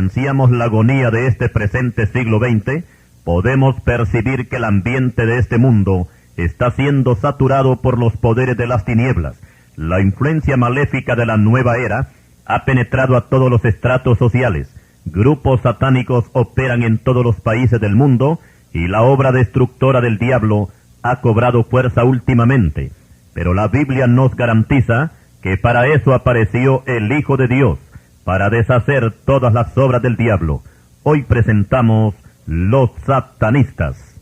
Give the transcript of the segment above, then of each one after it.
vivenciamos la agonía de este presente siglo XX, podemos percibir que el ambiente de este mundo está siendo saturado por los poderes de las tinieblas. La influencia maléfica de la nueva era ha penetrado a todos los estratos sociales. Grupos satánicos operan en todos los países del mundo y la obra destructora del diablo ha cobrado fuerza últimamente. Pero la Biblia nos garantiza que para eso apareció el Hijo de Dios, para deshacer todas las obras del diablo. Hoy presentamos los satanistas.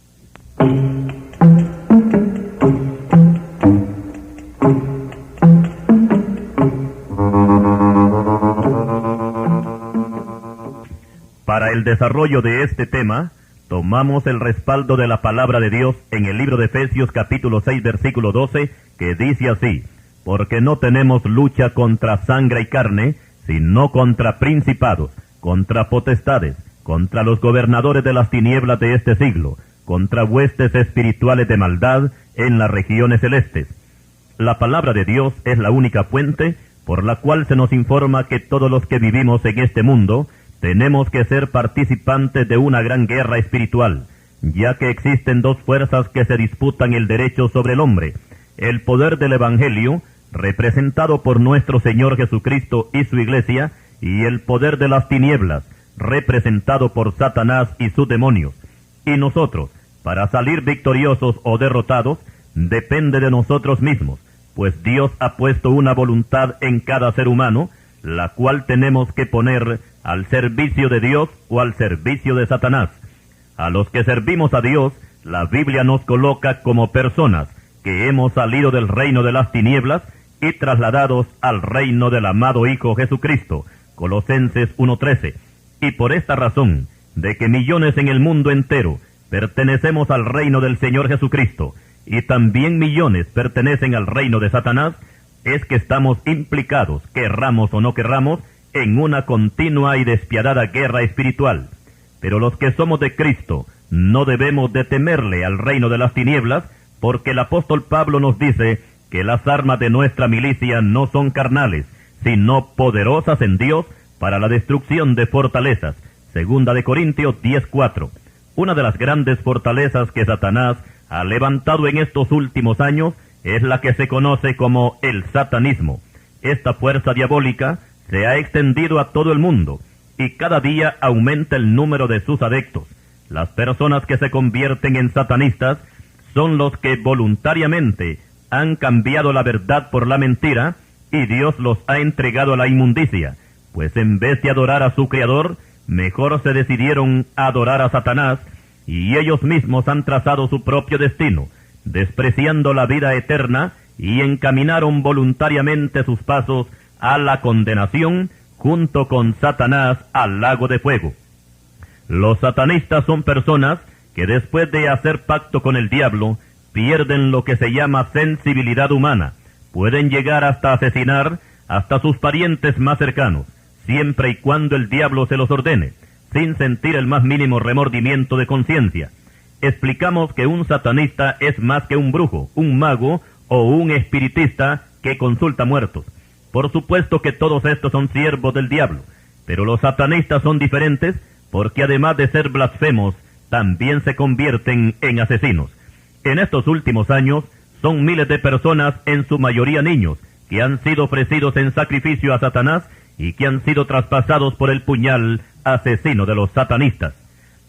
Para el desarrollo de este tema, tomamos el respaldo de la palabra de Dios en el libro de Efesios capítulo 6 versículo 12, que dice así: porque no tenemos lucha contra sangre y carne, sino contra principados, contra potestades, contra los gobernadores de las tinieblas de este siglo, contra huestes espirituales de maldad en las regiones celestes. La palabra de Dios es la única fuente por la cual se nos informa que todos los que vivimos en este mundo tenemos que ser participantes de una gran guerra espiritual, ya que existen dos fuerzas que se disputan el derecho sobre el hombre: el poder del Evangelio, representado por nuestro Señor Jesucristo y su Iglesia, y el poder de las tinieblas, representado por Satanás y sus demonios. Y nosotros, para salir victoriosos o derrotados, depende de nosotros mismos, pues Dios ha puesto una voluntad en cada ser humano, la cual tenemos que poner al servicio de Dios o al servicio de Satanás. A los que servimos a Dios, la Biblia nos coloca como personas que hemos salido del reino de las tinieblas y trasladados al reino del amado Hijo Jesucristo, Colosenses 1:13. Y por esta razón, de que millones en el mundo entero pertenecemos al reino del Señor Jesucristo, y también millones pertenecen al reino de Satanás, es que estamos implicados, querramos o no querramos, en una continua y despiadada guerra espiritual. Pero los que somos de Cristo no debemos de temerle al reino de las tinieblas, porque el apóstol Pablo nos dice que las armas de nuestra milicia no son carnales, sino poderosas en Dios para la destrucción de fortalezas. Segunda de Corintios 10:4. Una de las grandes fortalezas que Satanás ha levantado en estos últimos años es la que se conoce como el satanismo. Esta fuerza diabólica se ha extendido a todo el mundo y cada día aumenta el número de sus adeptos. Las personas que se convierten en satanistas son los que voluntariamente han cambiado la verdad por la mentira y Dios los ha entregado a la inmundicia, pues en vez de adorar a su Creador, mejor se decidieron a adorar a Satanás y ellos mismos han trazado su propio destino, despreciando la vida eterna, y encaminaron voluntariamente sus pasos a la condenación junto con Satanás al lago de fuego. Los satanistas son personas que después de hacer pacto con el diablo, pierden lo que se llama sensibilidad humana. Pueden llegar hasta asesinar hasta sus parientes más cercanos, siempre y cuando el diablo se los ordene, sin sentir el más mínimo remordimiento de conciencia. Explicamos que un satanista es más que un brujo, un mago o un espiritista que consulta muertos. Por supuesto que todos estos son siervos del diablo, pero los satanistas son diferentes porque además de ser blasfemos, también se convierten en asesinos. En estos últimos años, son miles de personas, en su mayoría niños, que han sido ofrecidos en sacrificio a Satanás y que han sido traspasados por el puñal asesino de los satanistas.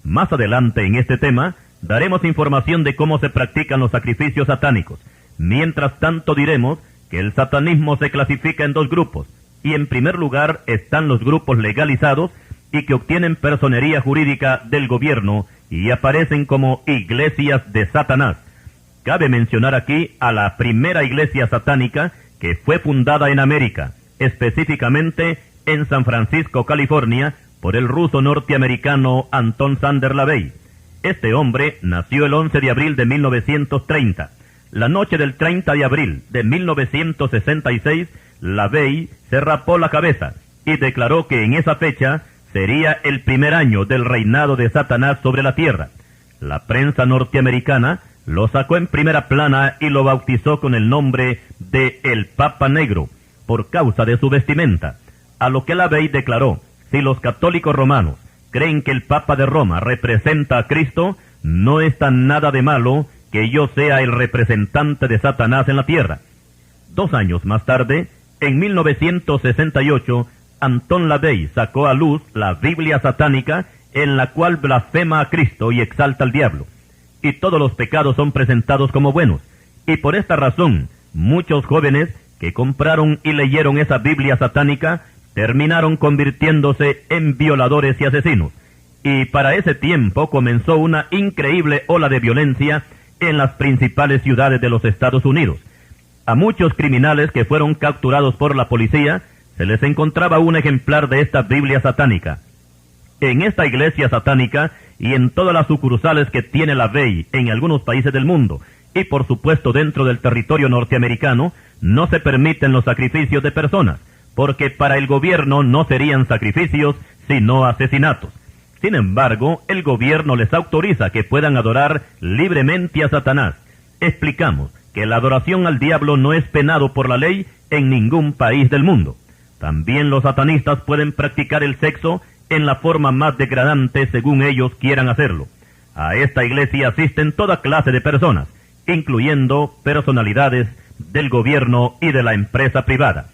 Más adelante en este tema, daremos información de cómo se practican los sacrificios satánicos. Mientras tanto diremos que el satanismo se clasifica en dos grupos, y en primer lugar están los grupos legalizados y que obtienen personería jurídica del gobierno y aparecen como iglesias de Satanás. Cabe mencionar aquí a la primera iglesia satánica que fue fundada en América, específicamente en San Francisco, California, por el ruso norteamericano Anton Sander LaVey. Este hombre nació el 11 de abril de 1930. La noche del 30 de abril de 1966, LaVey se rapó la cabeza y declaró que en esa fecha sería el primer año del reinado de Satanás sobre la tierra. La prensa norteamericana lo sacó en primera plana y lo bautizó con el nombre de el Papa Negro, por causa de su vestimenta. A lo que LaVey declaró: Si los católicos romanos creen que el Papa de Roma representa a Cristo, no está nada de malo que yo sea el representante de Satanás en la tierra. 2 años más tarde, en 1968, Anton LaVey sacó a luz la Biblia satánica, en la cual blasfema a Cristo y exalta al diablo. Y todos los pecados son presentados como buenos. Y por esta razón, muchos jóvenes que compraron y leyeron esa Biblia satánica terminaron convirtiéndose en violadores y asesinos. Y para ese tiempo comenzó una increíble ola de violencia en las principales ciudades de los Estados Unidos. A muchos criminales que fueron capturados por la policía se les encontraba un ejemplar de esta Biblia satánica. En esta iglesia satánica y en todas las sucursales que tiene LaVey en algunos países del mundo, y por supuesto dentro del territorio norteamericano, no se permiten los sacrificios de personas, porque para el gobierno no serían sacrificios, sino asesinatos. Sin embargo, el gobierno les autoriza que puedan adorar libremente a Satanás. Explicamos que la adoración al diablo no es penado por la ley en ningún país del mundo. También los satanistas pueden practicar el sexo en la forma más degradante según ellos quieran hacerlo. A esta iglesia asisten toda clase de personas, incluyendo personalidades del gobierno y de la empresa privada.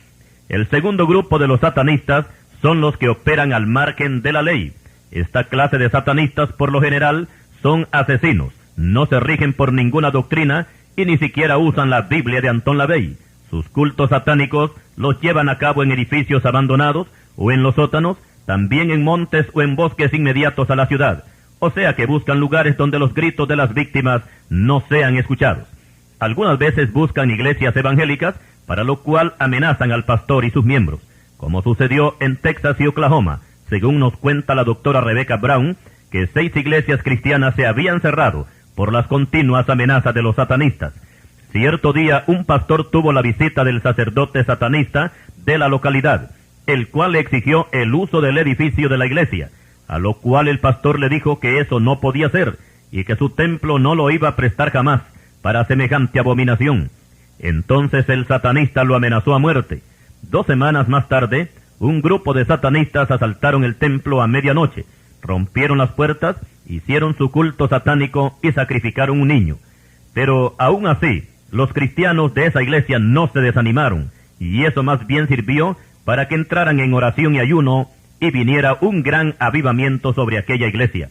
El segundo grupo de los satanistas son los que operan al margen de la ley. Esta clase de satanistas, por lo general, son asesinos, no se rigen por ninguna doctrina y ni siquiera usan la Biblia de Anton LaVey. Sus cultos satánicos los llevan a cabo en edificios abandonados o en los sótanos, también en montes o en bosques inmediatos a la ciudad. O sea que buscan lugares donde los gritos de las víctimas no sean escuchados. Algunas veces buscan iglesias evangélicas, para lo cual amenazan al pastor y sus miembros, como sucedió en Texas y Oklahoma, según nos cuenta la doctora Rebecca Brown, que 6 iglesias cristianas se habían cerrado por las continuas amenazas de los satanistas. Cierto día un pastor tuvo la visita del sacerdote satanista de la localidad, el cual le exigió el uso del edificio de la iglesia, a lo cual el pastor le dijo que eso no podía ser, y que su templo no lo iba a prestar jamás para semejante abominación. Entonces el satanista lo amenazó a muerte. 2 semanas más tarde, un grupo de satanistas asaltaron el templo a medianoche, rompieron las puertas, hicieron su culto satánico y sacrificaron un niño. Pero aún así, los cristianos de esa iglesia no se desanimaron, y eso más bien sirvió para que entraran en oración y ayuno y viniera un gran avivamiento sobre aquella iglesia.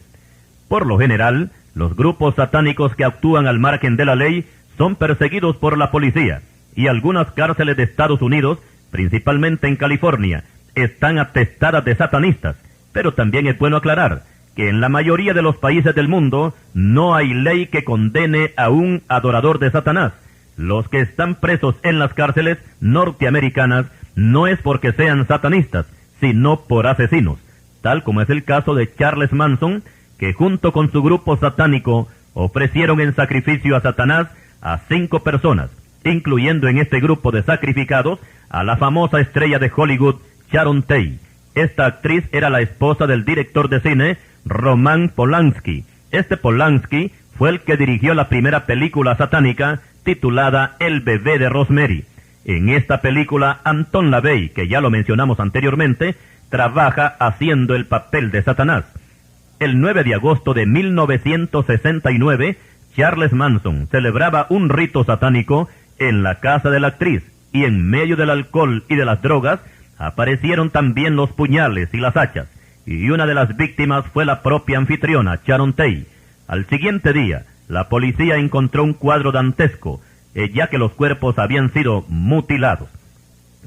Por lo general, los grupos satánicos que actúan al margen de la ley son perseguidos por la policía, y algunas cárceles de Estados Unidos, principalmente en California, están atestadas de satanistas. Pero también es bueno aclarar que en la mayoría de los países del mundo no hay ley que condene a un adorador de Satanás. Los que están presos en las cárceles norteamericanas no es porque sean satanistas, sino por asesinos, tal como es el caso de Charles Manson, que junto con su grupo satánico ofrecieron en sacrificio a Satanás a 5 personas, incluyendo en este grupo de sacrificados a la famosa estrella de Hollywood, Sharon Tate. Esta actriz era la esposa del director de cine, Roman Polanski. Este Polanski fue el que dirigió la primera película satánica titulada El bebé de Rosemary. En esta película, Anton LaVey, que ya lo mencionamos anteriormente, trabaja haciendo el papel de Satanás. El 9 de agosto de 1969, Charles Manson celebraba un rito satánico en la casa de la actriz, y en medio del alcohol y de las drogas, aparecieron también los puñales y las hachas, y una de las víctimas fue la propia anfitriona, Sharon Tate. Al siguiente día, la policía encontró un cuadro dantesco, ya que los cuerpos habían sido mutilados.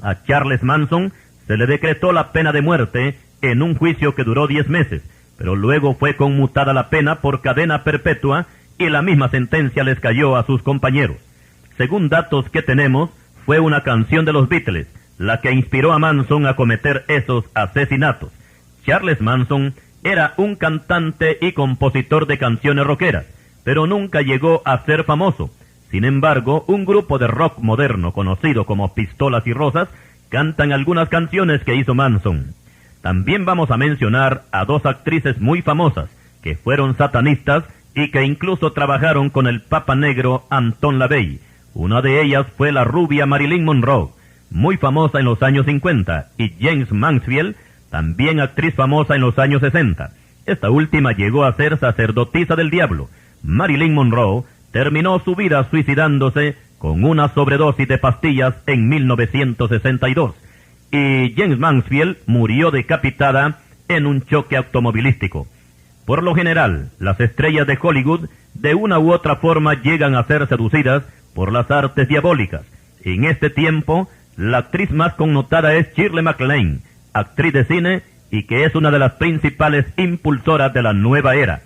A Charles Manson se le decretó la pena de muerte en un juicio que duró 10 meses, pero luego fue conmutada la pena por cadena perpetua y la misma sentencia les cayó a sus compañeros. Según datos que tenemos, fue una canción de los Beatles la que inspiró a Manson a cometer esos asesinatos. Charles Manson era un cantante y compositor de canciones rockeras, pero nunca llegó a ser famoso. Sin embargo, un grupo de rock moderno conocido como Pistolas y Rosas cantan algunas canciones que hizo Manson. También vamos a mencionar a 2 actrices muy famosas que fueron satanistas y que incluso trabajaron con el Papa Negro Anton LaVey. Una de ellas fue la rubia Marilyn Monroe, muy famosa en los años 50, y James Mansfield también actriz famosa en los años 60. Esta última llegó a ser sacerdotisa del diablo. Marilyn Monroe terminó su vida suicidándose con una sobredosis de pastillas en 1962. Y Jane Mansfield murió decapitada en un choque automovilístico. Por lo general, las estrellas de Hollywood de una u otra forma llegan a ser seducidas por las artes diabólicas. En este tiempo, la actriz más connotada es Shirley MacLaine, actriz de cine y que es una de las principales impulsoras de la nueva era.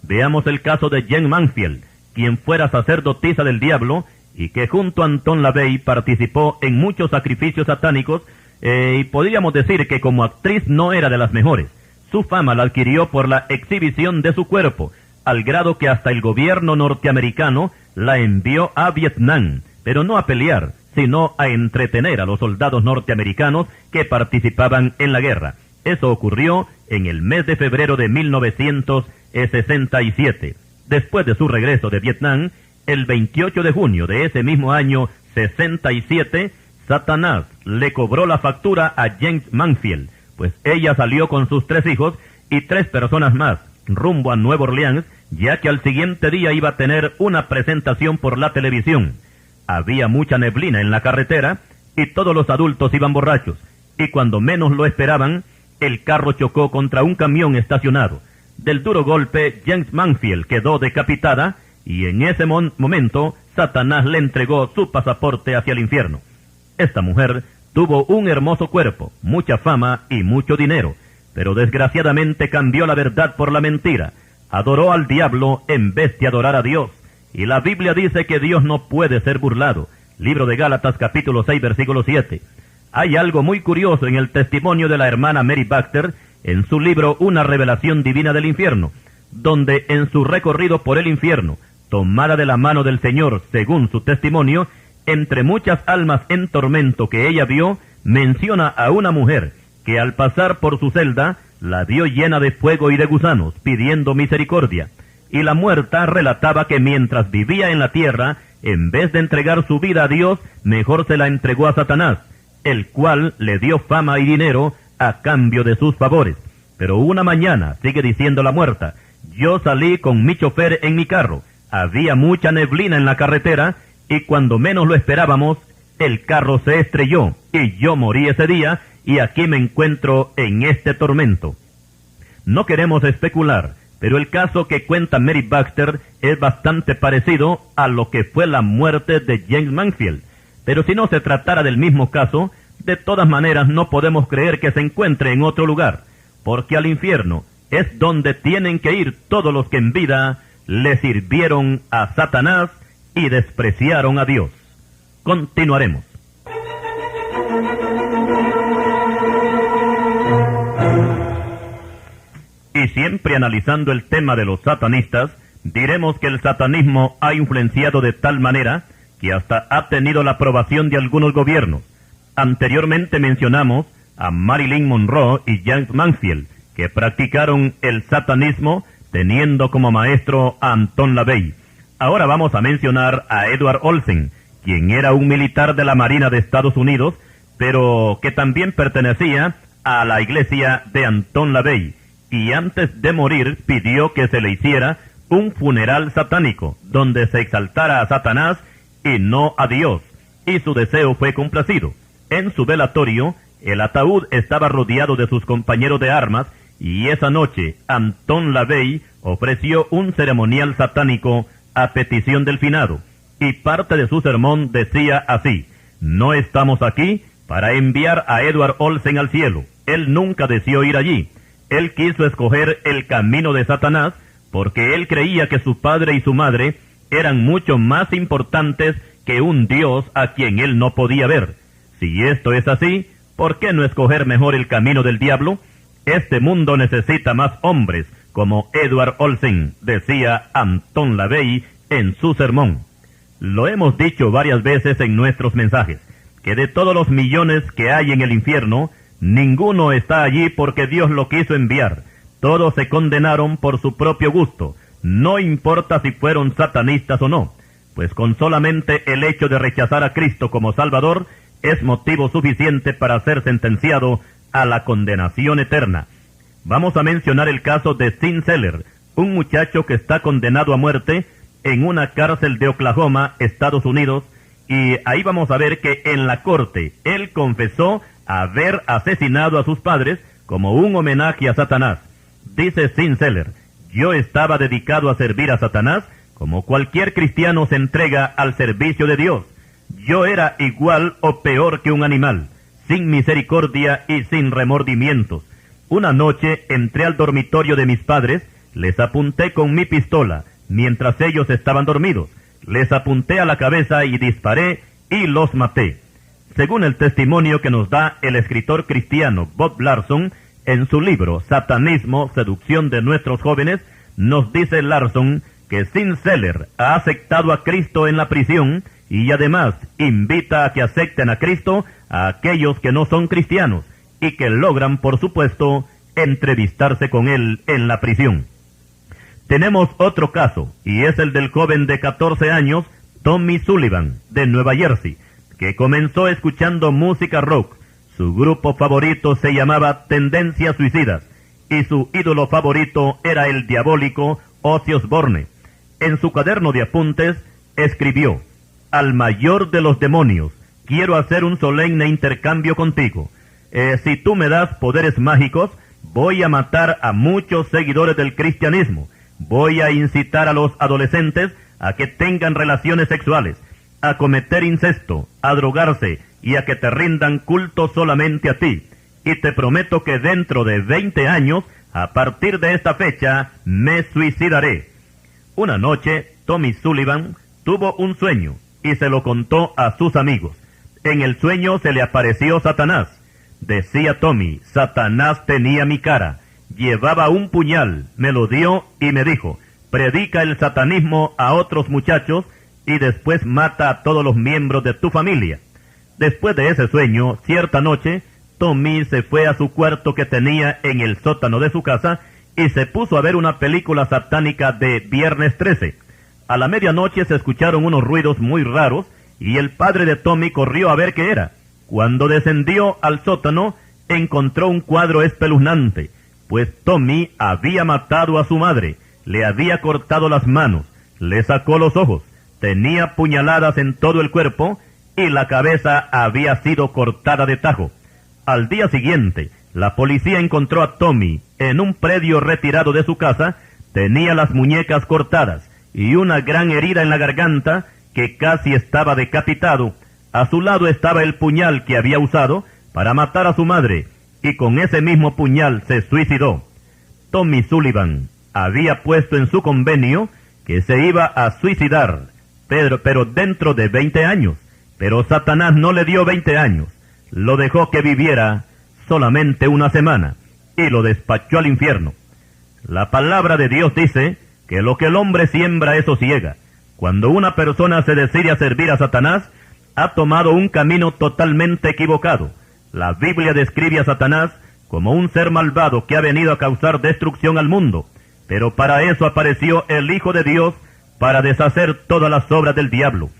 Veamos el caso de Jane Mansfield, quien fuera sacerdotisa del diablo y que junto a Anton LaVey participó en muchos sacrificios satánicos, y podríamos decir que como actriz no era de las mejores. Su fama la adquirió por la exhibición de su cuerpo, al grado que hasta el gobierno norteamericano la envió a Vietnam, pero no a pelear, sino a entretener a los soldados norteamericanos que participaban en la guerra. Eso ocurrió en el mes de febrero de 1967. Después de su regreso de Vietnam, el 28 de junio de ese mismo año 67, Satanás le cobró la factura a Jane Mansfield, pues ella salió con sus 3 hijos y 3 personas más, rumbo a Nueva Orleans, ya que al siguiente día iba a tener una presentación por la televisión. Había mucha neblina en la carretera y todos los adultos iban borrachos, y cuando menos lo esperaban, el carro chocó contra un camión estacionado. Del duro golpe, Jane Mansfield quedó decapitada y en ese momento Satanás le entregó su pasaporte hacia el infierno. Esta mujer tuvo un hermoso cuerpo, mucha fama y mucho dinero, pero desgraciadamente cambió la verdad por la mentira. Adoró al diablo en vez de adorar a Dios. Y la Biblia dice que Dios no puede ser burlado. Libro de Gálatas capítulo 6 versículo 7. Hay algo muy curioso en el testimonio de la hermana Mary Baxter en su libro Una revelación divina del infierno, donde en su recorrido por el infierno, tomada de la mano del Señor según su testimonio, entre muchas almas en tormento que ella vio, menciona a una mujer que al pasar por su celda la vio llena de fuego y de gusanos, pidiendo misericordia. Y la muerta relataba que mientras vivía en la tierra, en vez de entregar su vida a Dios, mejor se la entregó a Satanás, el cual le dio fama y dinero a cambio de sus favores. Pero una mañana, sigue diciendo la muerta, yo salí con mi chofer en mi carro, había mucha neblina en la carretera, y cuando menos lo esperábamos, el carro se estrelló, y yo morí ese día, y aquí me encuentro en este tormento. No queremos especular, pero el caso que cuenta Mary Baxter es bastante parecido a lo que fue la muerte de Jane Mansfield. Pero si no se tratara del mismo caso, de todas maneras no podemos creer que se encuentre en otro lugar, porque al infierno es donde tienen que ir todos los que en vida le sirvieron a Satanás y despreciaron a Dios. Continuaremos. Y siempre analizando el tema de los satanistas, diremos que el satanismo ha influenciado de tal manera que hasta ha tenido la aprobación de algunos gobiernos. Anteriormente mencionamos a Marilyn Monroe y Jane Mansfield, que practicaron el satanismo teniendo como maestro a Anton LaVey. Ahora vamos a mencionar a Edward Olsen, quien era un militar de la Marina de Estados Unidos, pero que también pertenecía a la iglesia de Anton LaVey, y antes de morir pidió que se le hiciera un funeral satánico, donde se exaltara a Satanás y no a Dios, y su deseo fue complacido. En su velatorio, el ataúd estaba rodeado de sus compañeros de armas, y esa noche Anton LaVey ofreció un ceremonial satánico a petición del finado, y parte de su sermón decía así: no estamos aquí para enviar a Edward Olsen al cielo, él nunca deseó ir allí, él quiso escoger el camino de Satanás, porque él creía que su padre y su madre eran mucho más importantes que un Dios a quien él no podía ver. Si esto es así, ¿por qué no escoger mejor el camino del diablo? Este mundo necesita más hombres como Edward Olsen, decía Anton LaVey en su sermón. Lo hemos dicho varias veces en nuestros mensajes, que de todos los millones que hay en el infierno, ninguno está allí porque Dios lo quiso enviar. Todos se condenaron por su propio gusto, no importa si fueron satanistas o no, pues con solamente el hecho de rechazar a Cristo como Salvador, es motivo suficiente para ser sentenciado a la condenación eterna. Vamos a mencionar el caso de Tim Keller, un muchacho que está condenado a muerte en una cárcel de Oklahoma, Estados Unidos, y ahí vamos a ver que en la corte él confesó haber asesinado a sus padres como un homenaje a Satanás. Dice Tim Keller: yo estaba dedicado a servir a Satanás como cualquier cristiano se entrega al servicio de Dios. Yo era igual o peor que un animal, sin misericordia y sin remordimientos. Una noche entré al dormitorio de mis padres, les apunté con mi pistola mientras ellos estaban dormidos. Les apunté a la cabeza y disparé y los maté. Según el testimonio que nos da el escritor cristiano Bob Larson, en su libro Satanismo, seducción de nuestros jóvenes, nos dice Larson que Tim Keller ha aceptado a Cristo en la prisión y además invita a que acepten a Cristo a aquellos que no son cristianos y que logran, por supuesto, entrevistarse con él en la prisión. Tenemos otro caso, y es el del joven de 14 años, Tommy Sullivan, de Nueva Jersey, que comenzó escuchando música rock. Su grupo favorito se llamaba Tendencias Suicidas, y su ídolo favorito era el diabólico Ozzy Osbourne. En su cuaderno de apuntes escribió: al mayor de los demonios, quiero hacer un solemne intercambio contigo. Si tú me das poderes mágicos, voy a matar a muchos seguidores del cristianismo. Voy a incitar a los adolescentes a que tengan relaciones sexuales, a cometer incesto, a drogarse y a que te rindan culto solamente a ti. Y te prometo que dentro de 20 años, a partir de esta fecha, me suicidaré. Una noche, Tommy Sullivan tuvo un sueño y se lo contó a sus amigos. En el sueño se le apareció Satanás. Decía Tommy: Satanás tenía mi cara, llevaba un puñal, me lo dio y me dijo: predica el satanismo a otros muchachos y después mata a todos los miembros de tu familia. Después de ese sueño, cierta noche, Tommy se fue a su cuarto que tenía en el sótano de su casa y se puso a ver una película satánica de Viernes 13. A la medianoche se escucharon unos ruidos muy raros y el padre de Tommy corrió a ver qué era. Cuando descendió al sótano, encontró un cuadro espeluznante, pues Tommy había matado a su madre, le había cortado las manos, le sacó los ojos, tenía puñaladas en todo el cuerpo y la cabeza había sido cortada de tajo. Al día siguiente, la policía encontró a Tommy en un predio retirado de su casa. Tenía las muñecas cortadas y una gran herida en la garganta que casi estaba decapitado. A su lado estaba el puñal que había usado para matar a su madre, y con ese mismo puñal se suicidó. Tommy Sullivan había puesto en su convenio que se iba a suicidar, pero dentro de 20 años. Pero Satanás no le dio 20 años, lo dejó que viviera solamente una semana, y lo despachó al infierno. La palabra de Dios dice que lo que el hombre siembra eso ciega. Cuando una persona se decide a servir a Satanás, ha tomado un camino totalmente equivocado. La Biblia describe a Satanás como un ser malvado que ha venido a causar destrucción al mundo, pero para eso apareció el Hijo de Dios, para deshacer todas las obras del diablo.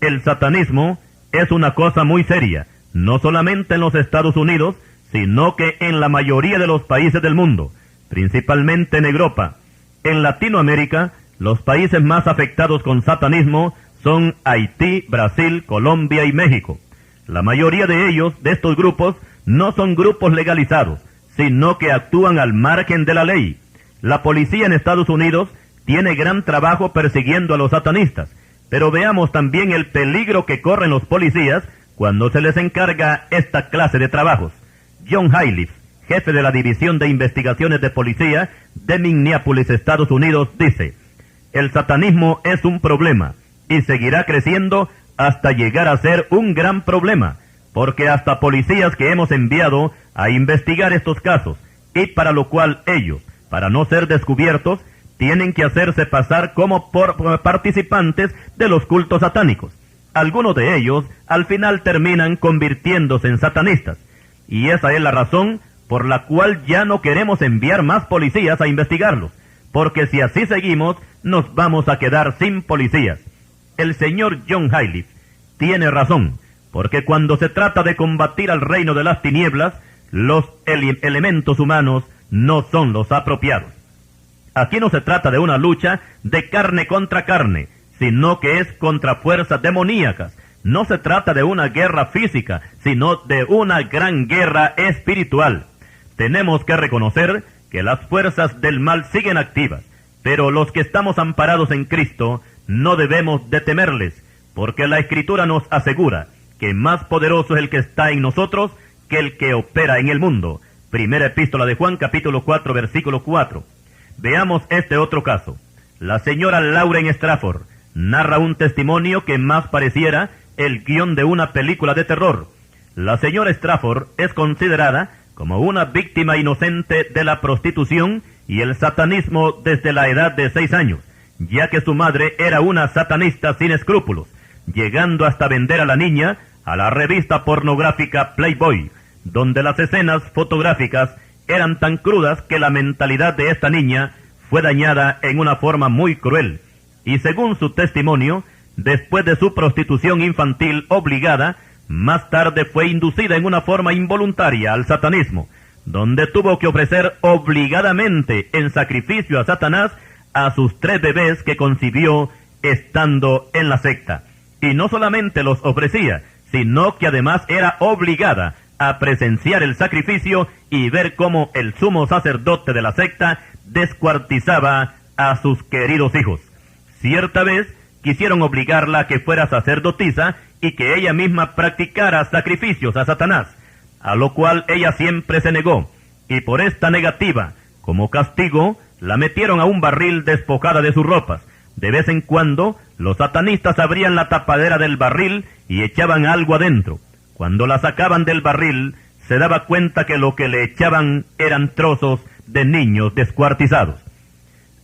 El satanismo es una cosa muy seria, no solamente en los Estados Unidos, sino que en la mayoría de los países del mundo, principalmente en Europa. En Latinoamérica, los países más afectados con satanismo son Haití, Brasil, Colombia y México. La mayoría de ellos, de estos grupos, no son grupos legalizados, sino que actúan al margen de la ley. La policía en Estados Unidos tiene gran trabajo persiguiendo a los satanistas, pero veamos también el peligro que corren los policías cuando se les encarga esta clase de trabajos. John Hailiff, jefe de la División de Investigaciones de Policía de Minneapolis, Estados Unidos, dice: el satanismo es un problema y seguirá creciendo hasta llegar a ser un gran problema, porque hasta policías que hemos enviado a investigar estos casos, y para lo cual ellos, para no ser descubiertos, tienen que hacerse pasar como participantes de los cultos satánicos. Algunos de ellos al final terminan convirtiéndose en satanistas, y esa es la razón por la cual ya no queremos enviar más policías a investigarlos, porque si así seguimos, nos vamos a quedar sin policías. El señor John Hailiff tiene razón, porque cuando se trata de combatir al reino de las tinieblas, los elementos humanos no son los apropiados. Aquí no se trata de una lucha de carne contra carne, sino que es contra fuerzas demoníacas. No se trata de una guerra física, sino de una gran guerra espiritual. Tenemos que reconocer que las fuerzas del mal siguen activas, pero los que estamos amparados en Cristo no debemos de temerles, porque la Escritura nos asegura que más poderoso es el que está en nosotros que el que opera en el mundo. Primera epístola de Juan, capítulo 4, versículo 4. Veamos este otro caso. La señora Lauren Strafford narra un testimonio que más pareciera el guión de una película de terror. La señora Strafford es considerada como una víctima inocente de la prostitución y el satanismo desde la edad de 6 años, ya que su madre era una satanista sin escrúpulos, llegando hasta vender a la niña a la revista pornográfica Playboy, donde las escenas fotográficas eran tan crudas que la mentalidad de esta niña fue dañada en una forma muy cruel. Y según su testimonio, después de su prostitución infantil obligada, más tarde fue inducida en una forma involuntaria al satanismo, donde tuvo que ofrecer obligadamente en sacrificio a Satanás a sus 3 bebés que concibió estando en la secta. Y no solamente los ofrecía, sino que además era obligada a presenciar el sacrificio y ver cómo el sumo sacerdote de la secta descuartizaba a sus queridos hijos. Cierta vez quisieron obligarla a que fuera sacerdotisa y que ella misma practicara sacrificios a Satanás, a lo cual ella siempre se negó, y por esta negativa, como castigo, la metieron a un barril despojada de sus ropas. De vez en cuando, los satanistas abrían la tapadera del barril y echaban algo adentro. Cuando la sacaban del barril, se daba cuenta que lo que le echaban eran trozos de niños descuartizados.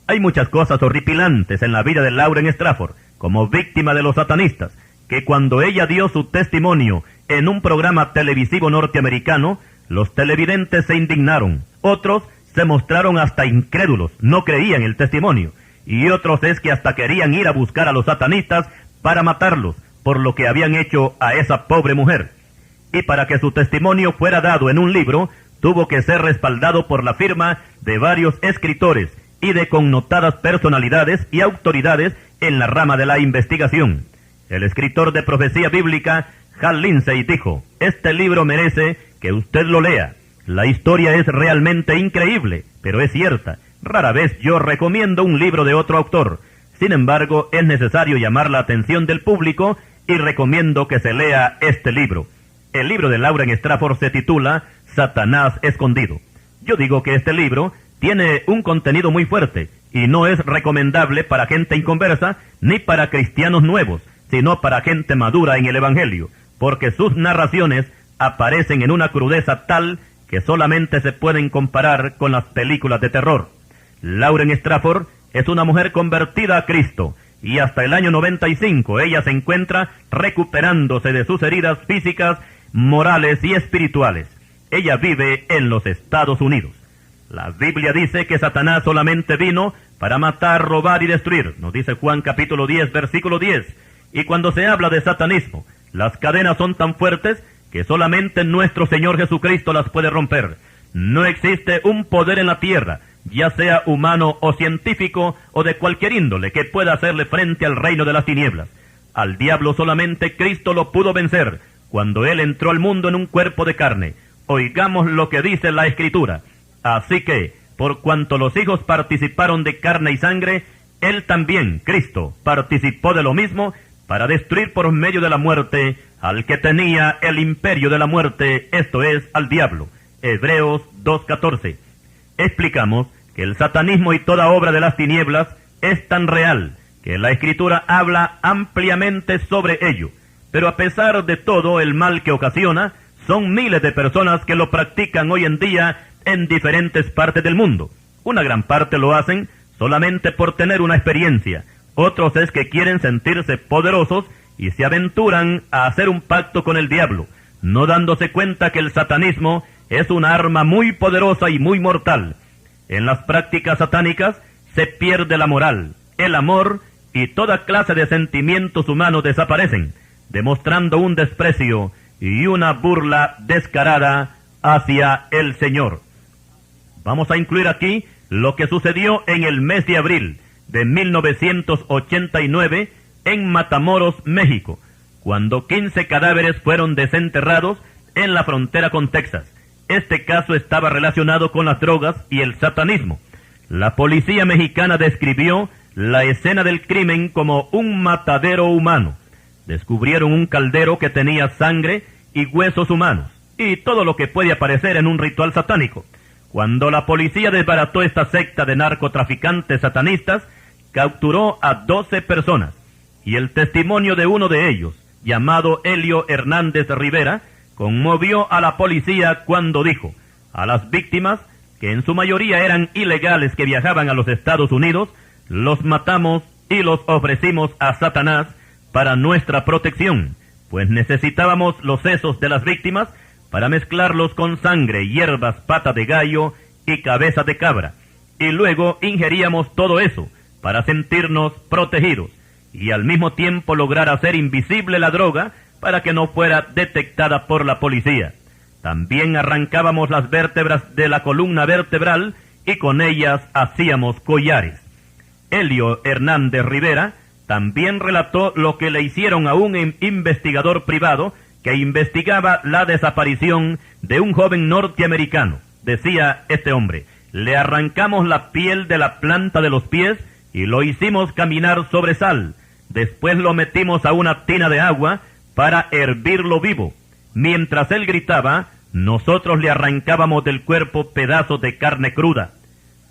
Hay muchas cosas horripilantes en la vida de Lauren Strafford, como víctima de los satanistas, que cuando ella dio su testimonio en un programa televisivo norteamericano, los televidentes se indignaron. Otros se mostraron hasta incrédulos, no creían el testimonio. Y otros es que hasta querían ir a buscar a los satanistas para matarlos por lo que habían hecho a esa pobre mujer. Y para que su testimonio fuera dado en un libro, tuvo que ser respaldado por la firma de varios escritores y de connotadas personalidades y autoridades en la rama de la investigación. El escritor de profecía bíblica, Hal Lindsey, dijo: «Este libro merece que usted lo lea. La historia es realmente increíble, pero es cierta. Rara vez yo recomiendo un libro de otro autor. Sin embargo, es necesario llamar la atención del público y recomiendo que se lea este libro». El libro de Lauren Strafford se titula Satanás Escondido. Yo digo que este libro tiene un contenido muy fuerte y no es recomendable para gente inconversa ni para cristianos nuevos, sino para gente madura en el Evangelio, porque sus narraciones aparecen en una crudeza tal que solamente se pueden comparar con las películas de terror. Lauren Strafford es una mujer convertida a Cristo, y hasta el año 95 ella se encuentra recuperándose de sus heridas físicas, morales y espirituales. Ella vive en los Estados Unidos. La Biblia dice que Satanás solamente vino para matar, robar y destruir. Nos dice Juan capítulo 10, versículo 10. Y cuando se habla de satanismo, las cadenas son tan fuertes que solamente nuestro Señor Jesucristo las puede romper. No existe un poder en la tierra, ya sea humano o científico o de cualquier índole, que pueda hacerle frente al reino de las tinieblas. Al diablo solamente Cristo lo pudo vencer cuando Él entró al mundo en un cuerpo de carne. Oigamos lo que dice la Escritura. Así que, por cuanto los hijos participaron de carne y sangre, Él también, Cristo, participó de lo mismo para destruir por medio de la muerte al que tenía el imperio de la muerte, esto es, al diablo. Hebreos 2:14. Explicamos que el satanismo y toda obra de las tinieblas es tan real que la Escritura habla ampliamente sobre ello. Pero a pesar de todo el mal que ocasiona, son miles de personas que lo practican hoy en día en diferentes partes del mundo. Una gran parte lo hacen solamente por tener una experiencia. Otros es que quieren sentirse poderosos y se aventuran a hacer un pacto con el diablo, no dándose cuenta que el satanismo es una arma muy poderosa y muy mortal. En las prácticas satánicas se pierde la moral, el amor y toda clase de sentimientos humanos desaparecen, demostrando un desprecio y una burla descarada hacia el Señor. Vamos a incluir aquí lo que sucedió en el mes de abril de 1989 en Matamoros, México, cuando 15 cadáveres fueron desenterrados en la frontera con Texas. Este caso estaba relacionado con las drogas y el satanismo. La policía mexicana describió la escena del crimen como un matadero humano. Descubrieron un caldero que tenía sangre y huesos humanos, y todo lo que puede aparecer en un ritual satánico. Cuando la policía desbarató esta secta de narcotraficantes satanistas, capturó a 12 personas, y el testimonio de uno de ellos, llamado Elio Hernández Rivera, conmovió a la policía cuando dijo a las víctimas, que en su mayoría eran ilegales que viajaban a los Estados Unidos, los matamos y los ofrecimos a Satanás para nuestra protección, pues necesitábamos los sesos de las víctimas para mezclarlos con sangre, hierbas, pata de gallo y cabeza de cabra, y luego ingeríamos todo eso para sentirnos protegidos y al mismo tiempo lograr hacer invisible la droga para que no fuera detectada por la policía. También arrancábamos las vértebras de la columna vertebral y con ellas hacíamos collares. Elio Hernández Rivera también relató lo que le hicieron a un investigador privado que investigaba la desaparición de un joven norteamericano. Decía este hombre: le arrancamos la piel de la planta de los pies y lo hicimos caminar sobre sal. Después lo metimos a una tina de agua para hervirlo vivo. Mientras él gritaba, nosotros le arrancábamos del cuerpo pedazos de carne cruda.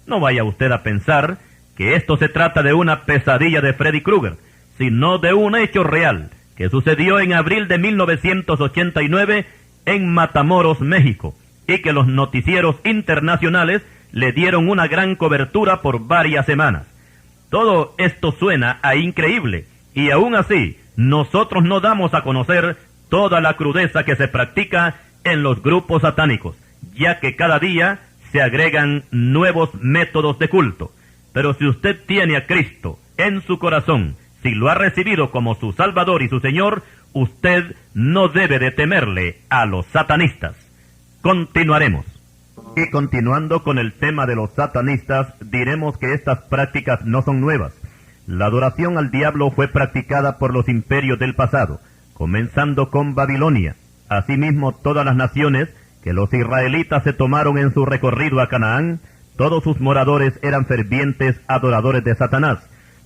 No vaya usted a pensar que esto se trata de una pesadilla de Freddy Krueger, sino de un hecho real que sucedió en abril de 1989 en Matamoros, México, y que los noticieros internacionales le dieron una gran cobertura por varias semanas. Todo esto suena a increíble, y aún así, nosotros no damos a conocer toda la crudeza que se practica en los grupos satánicos, ya que cada día se agregan nuevos métodos de culto. Pero si usted tiene a Cristo en su corazón, si lo ha recibido como su Salvador y su Señor, usted no debe de temerle a los satanistas. Continuaremos. Y continuando con el tema de los satanistas, diremos que estas prácticas no son nuevas. La adoración al diablo fue practicada por los imperios del pasado, comenzando con Babilonia. Asimismo, todas las naciones que los israelitas se tomaron en su recorrido a Canaán, todos sus moradores eran fervientes adoradores de Satanás.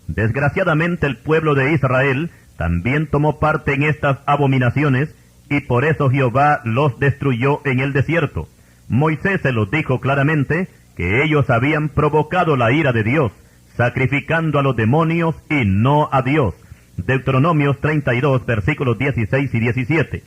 Desgraciadamente, el pueblo de Israel también tomó parte en estas abominaciones, y por eso Jehová los destruyó en el desierto. Moisés se los dijo claramente que ellos habían provocado la ira de Dios, sacrificando a los demonios y no a Dios. Deuteronomios 32, versículos 16 y 17.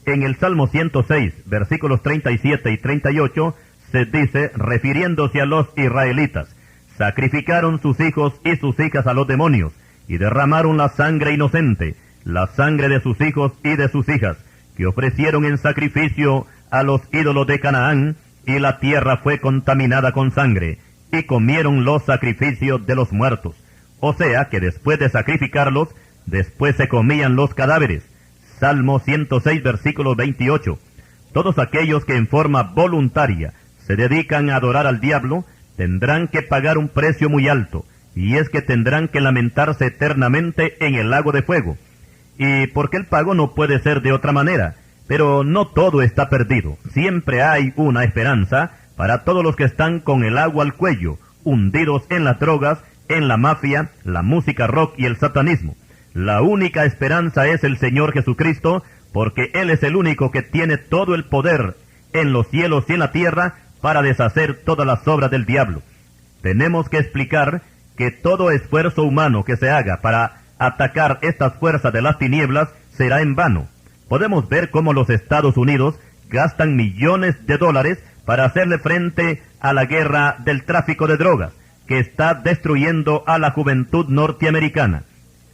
En el Salmo 106, versículos 37 y 38, se dice, refiriéndose a los israelitas: sacrificaron sus hijos y sus hijas a los demonios, y derramaron la sangre inocente, la sangre de sus hijos y de sus hijas, que ofrecieron en sacrificio a los ídolos de Canaán, y la tierra fue contaminada con sangre, y comieron los sacrificios de los muertos. O sea que después de sacrificarlos, después se comían los cadáveres. Salmo 106, versículo 28. Todos aquellos que en forma voluntaria se dedican a adorar al diablo, tendrán que pagar un precio muy alto, y es que tendrán que lamentarse eternamente en el lago de fuego. Y porque el pago no puede ser de otra manera, pero no todo está perdido. Siempre hay una esperanza para todos los que están con el agua al cuello, hundidos en las drogas, en la mafia, la música rock y el satanismo. La única esperanza es el Señor Jesucristo, porque Él es el único que tiene todo el poder en los cielos y en la tierra para deshacer todas las obras del diablo. Tenemos que explicar que todo esfuerzo humano que se haga para atacar estas fuerzas de las tinieblas será en vano. Podemos ver cómo los Estados Unidos gastan millones de dólares para hacerle frente a la guerra del tráfico de drogas, que está destruyendo a la juventud norteamericana.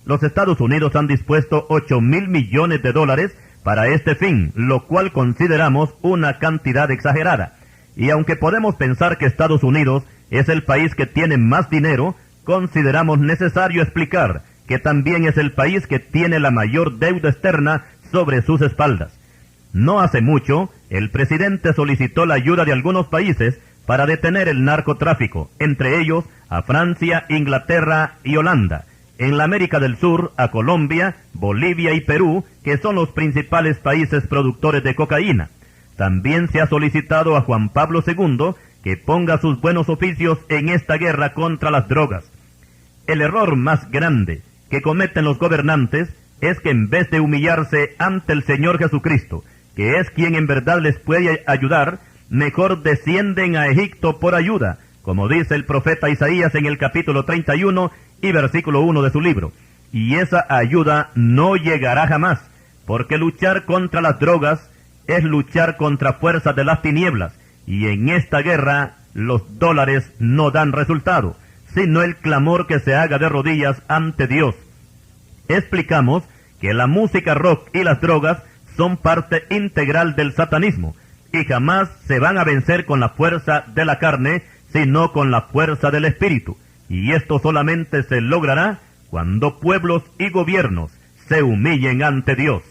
Los Estados Unidos han dispuesto $8,000 millones para este fin, lo cual consideramos una cantidad exagerada. Y aunque podemos pensar que Estados Unidos es el país que tiene más dinero, consideramos necesario explicar que también es el país que tiene la mayor deuda externa sobre sus espaldas. No hace mucho, el presidente solicitó la ayuda de algunos países para detener el narcotráfico, entre ellos a Francia, Inglaterra y Holanda. En la América del Sur, a Colombia, Bolivia y Perú, que son los principales países productores de cocaína. También se ha solicitado a Juan Pablo II que ponga sus buenos oficios en esta guerra contra las drogas. El error más grande que cometen los gobernantes es que en vez de humillarse ante el Señor Jesucristo, que es quien en verdad les puede ayudar, mejor descienden a Egipto por ayuda, como dice el profeta Isaías en el capítulo 31 y versículo 1 de su libro. Y esa ayuda no llegará jamás, porque luchar contra las drogas es luchar contra fuerzas de las tinieblas, y en esta guerra los dólares no dan resultado, sino el clamor que se haga de rodillas ante Dios. Explicamos que la música rock y las drogas son parte integral del satanismo, y jamás se van a vencer con la fuerza de la carne, sino con la fuerza del Espíritu. Y esto solamente se logrará cuando pueblos y gobiernos se humillen ante Dios.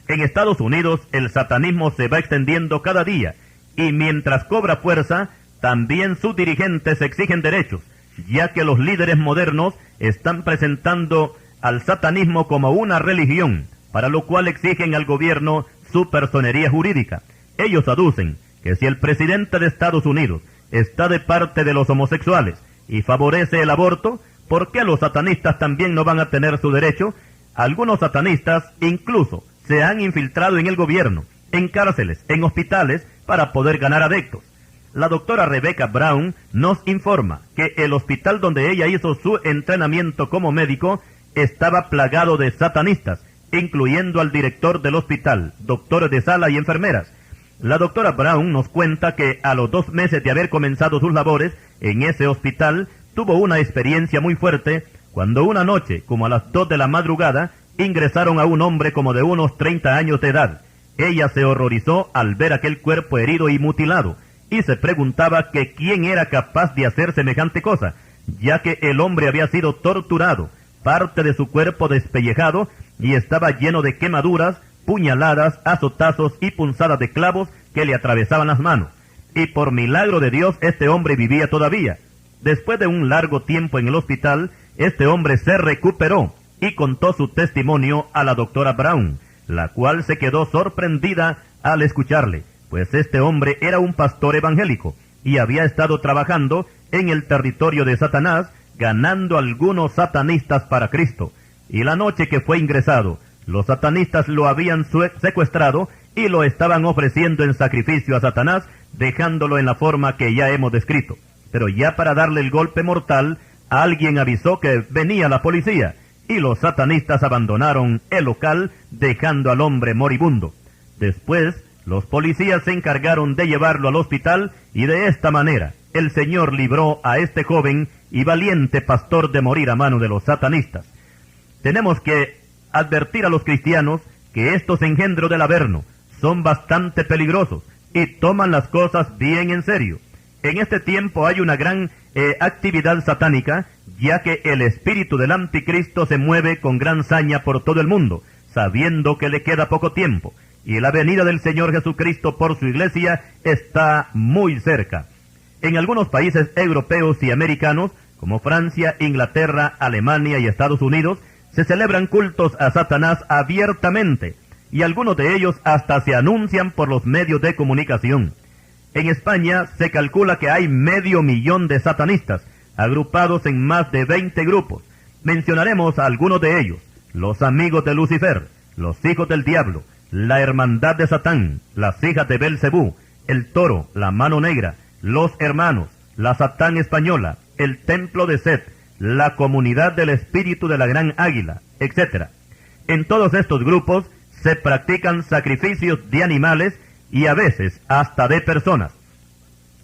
En Estados Unidos el satanismo se va extendiendo cada día, y mientras cobra fuerza, también sus dirigentes exigen derechos, ya que los líderes modernos están presentando al satanismo como una religión, para lo cual exigen al gobierno su personería jurídica. Ellos aducen que si el presidente de Estados Unidos está de parte de los homosexuales y favorece el aborto, ¿por qué los satanistas también no van a tener su derecho? Algunos satanistas incluso se han infiltrado en el gobierno, en cárceles, en hospitales, para poder ganar adeptos. La doctora Rebecca Brown nos informa que el hospital donde ella hizo su entrenamiento como médico estaba plagado de satanistas, incluyendo al director del hospital, doctores de sala y enfermeras. La doctora Brown nos cuenta que a los 2 meses de haber comenzado sus labores en ese hospital, tuvo una experiencia muy fuerte cuando una noche, como a las 2 de la madrugada, ingresaron a un hombre como de unos 30 años de edad. Ella se horrorizó al ver aquel cuerpo herido y mutilado, y se preguntaba que quién era capaz de hacer semejante cosa, ya que el hombre había sido torturado, parte de su cuerpo despellejado, y estaba lleno de quemaduras, puñaladas, azotazos y punzadas de clavos que le atravesaban las manos. Y por milagro de Dios, este hombre vivía todavía. Después de un largo tiempo en el hospital, este hombre se recuperó y contó su testimonio a la doctora Brown, la cual se quedó sorprendida al escucharle, pues este hombre era un pastor evangélico y había estado trabajando en el territorio de Satanás, ganando algunos satanistas para Cristo. Y la noche que fue ingresado, los satanistas lo habían secuestrado y lo estaban ofreciendo en sacrificio a Satanás, dejándolo en la forma que ya hemos descrito. Pero ya para darle el golpe mortal, alguien avisó que venía la policía, y los satanistas abandonaron el local, dejando al hombre moribundo. Después, los policías se encargaron de llevarlo al hospital, y de esta manera, el Señor libró a este joven y valiente pastor de morir a mano de los satanistas. Tenemos que advertir a los cristianos que estos engendros del Averno son bastante peligrosos y toman las cosas bien en serio. En este tiempo hay una gran actividad satánica, ya que el espíritu del anticristo se mueve con gran saña por todo el mundo, sabiendo que le queda poco tiempo, y la venida del Señor Jesucristo por su iglesia está muy cerca. En algunos países europeos y americanos, como Francia, Inglaterra, Alemania y Estados Unidos, se celebran cultos a Satanás abiertamente, y algunos de ellos hasta se anuncian por los medios de comunicación. En España se calcula que hay 500,000 de satanistas, agrupados en más de 20 grupos. Mencionaremos a algunos de ellos: los amigos de Lucifer, los hijos del diablo, la hermandad de Satán, las hijas de Belcebú, el toro, la mano negra, los hermanos, la Satán española, el templo de Set, la comunidad del espíritu de la gran águila, etc. En todos estos grupos se practican sacrificios de animales y a veces hasta de personas.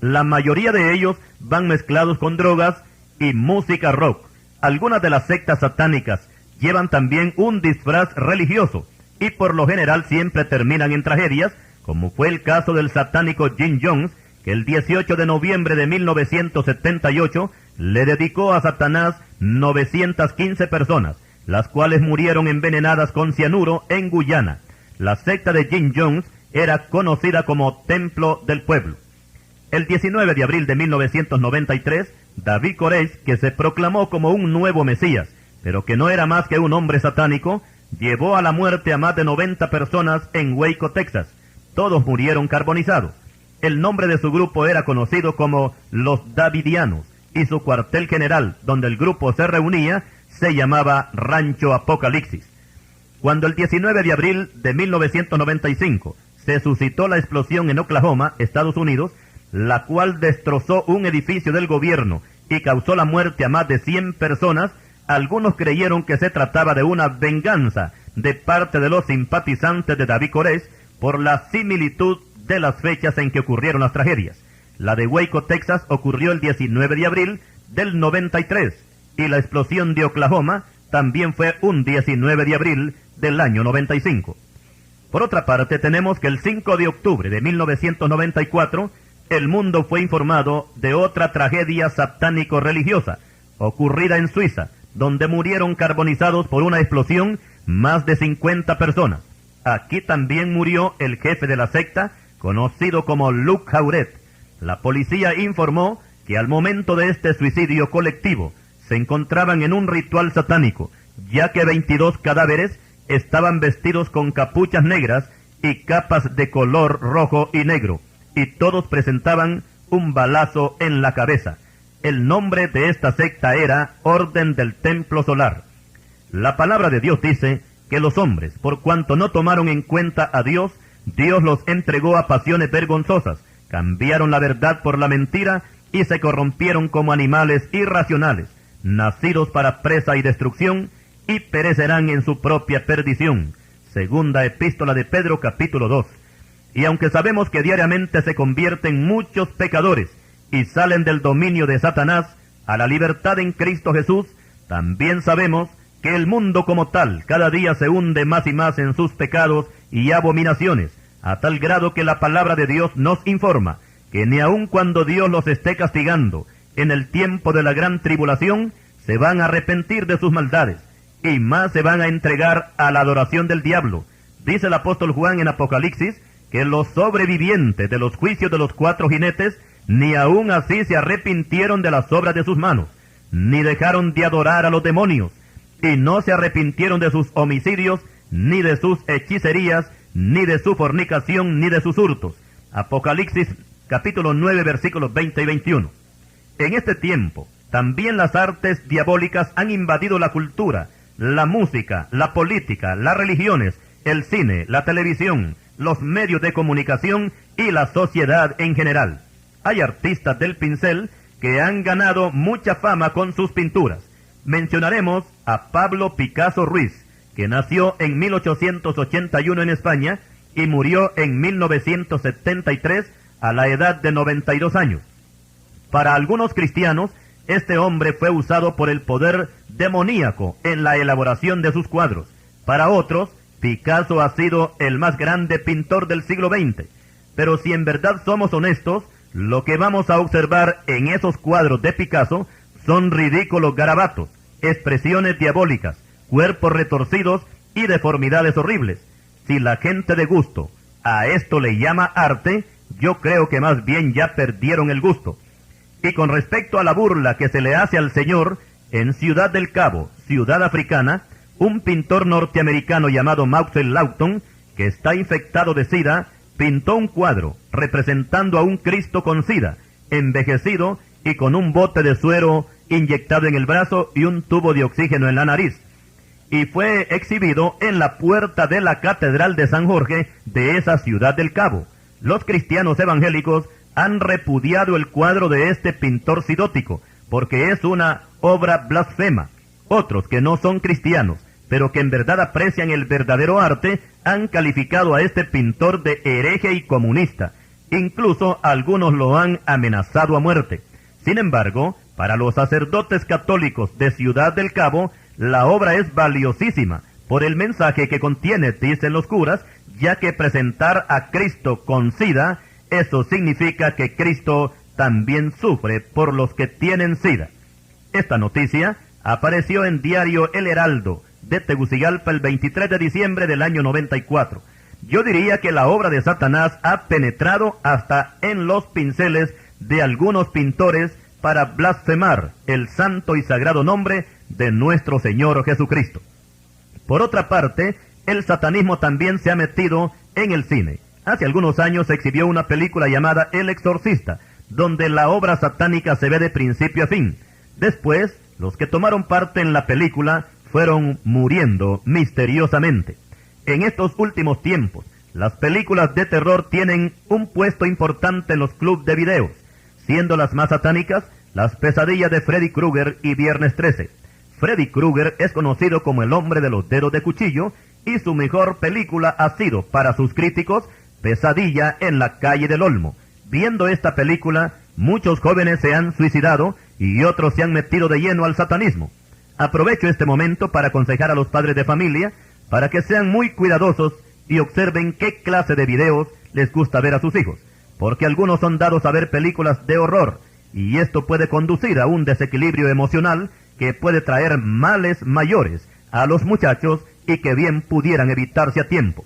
La mayoría de ellos van mezclados con drogas y música rock. Algunas de las sectas satánicas llevan también un disfraz religioso y por lo general siempre terminan en tragedias, como fue el caso del satánico Jim Jones, que el 18 de noviembre de 1978 le dedicó a Satanás 915 personas, las cuales murieron envenenadas con cianuro en Guyana. La secta de Jim Jones era conocida como Templo del Pueblo. El 19 de abril de 1993, David Koresh, que se proclamó como un nuevo Mesías, pero que no era más que un hombre satánico, llevó a la muerte a más de 90 personas en Waco, Texas. Todos murieron carbonizados. El nombre de su grupo era conocido como los Davidianos, y su cuartel general, donde el grupo se reunía, se llamaba Rancho Apocalipsis. Cuando el 19 de abril de 1995 se suscitó la explosión en Oklahoma, Estados Unidos, la cual destrozó un edificio del gobierno y causó la muerte a más de 100 personas, algunos creyeron que se trataba de una venganza de parte de los simpatizantes de David Koresh por la similitud de las fechas en que ocurrieron las tragedias. La de Waco, Texas, ocurrió el 19 de abril del 93, y la explosión de Oklahoma también fue un 19 de abril del año 95. Por otra parte, tenemos que el 5 de octubre de 1994, el mundo fue informado de otra tragedia satánico-religiosa, ocurrida en Suiza, donde murieron carbonizados por una explosión más de 50 personas. Aquí también murió el jefe de la secta, conocido como Luc Jauret. La policía informó que al momento de este suicidio colectivo se encontraban en un ritual satánico, ya que 22 cadáveres estaban vestidos con capuchas negras y capas de color rojo y negro, y todos presentaban un balazo en la cabeza. El nombre de esta secta era Orden del Templo Solar. La palabra de Dios dice que los hombres, por cuanto no tomaron en cuenta a Dios, Dios los entregó a pasiones vergonzosas, cambiaron la verdad por la mentira y se corrompieron como animales irracionales, nacidos para presa y destrucción, y perecerán en su propia perdición. Segunda Epístola de Pedro, capítulo 2. Y aunque sabemos que diariamente se convierten muchos pecadores y salen del dominio de Satanás a la libertad en Cristo Jesús, también sabemos que el mundo como tal cada día se hunde más y más en sus pecados y abominaciones, a tal grado que la palabra de Dios nos informa que ni aun cuando Dios los esté castigando en el tiempo de la gran tribulación, se van a arrepentir de sus maldades, y más se van a entregar a la adoración del diablo. Dice el apóstol Juan en Apocalipsis que los sobrevivientes de los juicios de los 4 jinetes ni aun así se arrepintieron de las obras de sus manos, ni dejaron de adorar a los demonios, y no se arrepintieron de sus homicidios, ni de sus hechicerías, ni de su fornicación, ni de sus hurtos. Apocalipsis capítulo 9, versículos 20 y 21. En este tiempo, también las artes diabólicas han invadido la cultura, la música, la política, las religiones, el cine, la televisión, los medios de comunicación y la sociedad en general. Hay artistas del pincel que han ganado mucha fama con sus pinturas. Mencionaremos a Pablo Picasso Ruiz, que nació en 1881 en España y murió en 1973 a la edad de 92 años. Para algunos cristianos, este hombre fue usado por el poder demoníaco en la elaboración de sus cuadros. Para otros, Picasso ha sido el más grande pintor del siglo XX. Pero si en verdad somos honestos, lo que vamos a observar en esos cuadros de Picasso son ridículos garabatos, expresiones diabólicas, cuerpos retorcidos y deformidades horribles. Si la gente de gusto a esto le llama arte, yo creo que más bien ya perdieron el gusto. Y con respecto a la burla que se le hace al Señor, en Ciudad del Cabo, ciudad africana, un pintor norteamericano llamado Mauxel Lawton, que está infectado de SIDA, pintó un cuadro representando a un Cristo con SIDA, envejecido y con un bote de suero inyectado en el brazo y un tubo de oxígeno en la nariz. Y fue exhibido en la puerta de la Catedral de San Jorge de esa Ciudad del Cabo. Los cristianos evangélicos han repudiado el cuadro de este pintor sidótico, porque es una obra blasfema. Otros que no son cristianos, pero que en verdad aprecian el verdadero arte, han calificado a este pintor de hereje y comunista. Incluso algunos lo han amenazado a muerte. Sin embargo, para los sacerdotes católicos de Ciudad del Cabo, la obra es valiosísima por el mensaje que contiene, dicen los curas, ya que presentar a Cristo con SIDA, eso significa que Cristo también sufre por los que tienen SIDA. Esta noticia apareció en diario El Heraldo de Tegucigalpa el 23 de diciembre del año 94. Yo diría que la obra de Satanás ha penetrado hasta en los pinceles de algunos pintores para blasfemar el santo y sagrado nombre de nuestro Señor Jesucristo. Por otra parte, el satanismo también se ha metido en el cine. Hace algunos años se exhibió una película llamada El Exorcista, donde la obra satánica se ve de principio a fin. Después, los que tomaron parte en la película fueron muriendo misteriosamente. En estos últimos tiempos, las películas de terror tienen un puesto importante en los clubes de videos, siendo las más satánicas Las pesadillas de Freddy Krueger y Viernes 13. Freddy Krueger es conocido como el hombre de los dedos de cuchillo, y su mejor película ha sido, para sus críticos, Pesadilla en la calle del Olmo. Viendo esta película, muchos jóvenes se han suicidado y otros se han metido de lleno al satanismo. Aprovecho este momento para aconsejar a los padres de familia para que sean muy cuidadosos y observen qué clase de videos les gusta ver a sus hijos, porque algunos son dados a ver películas de horror, y esto puede conducir a un desequilibrio emocional que puede traer males mayores a los muchachos y que bien pudieran evitarse a tiempo.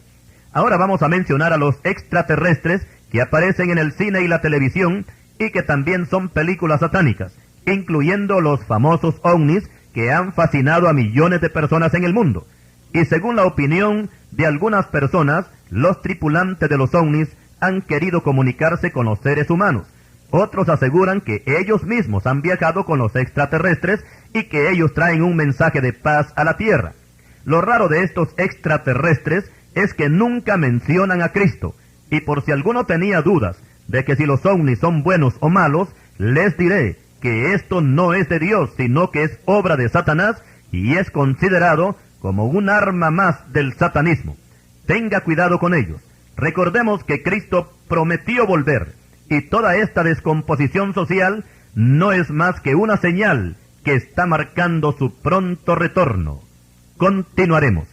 Ahora vamos a mencionar a los extraterrestres que aparecen en el cine y la televisión y que también son películas satánicas, incluyendo los famosos ovnis que han fascinado a millones de personas en el mundo. Y según la opinión de algunas personas, los tripulantes de los ovnis han querido comunicarse con los seres humanos. Otros aseguran que ellos mismos han viajado con los extraterrestres y que ellos traen un mensaje de paz a la Tierra. Lo raro de estos extraterrestres es que nunca mencionan a Cristo, y por si alguno tenía dudas de que si los ovnis son buenos o malos, les diré que esto no es de Dios, sino que es obra de Satanás y es considerado como un arma más del satanismo. Tenga cuidado con ellos. Recordemos que Cristo prometió volver, y toda esta descomposición social no es más que una señal que está marcando su pronto retorno. Continuaremos.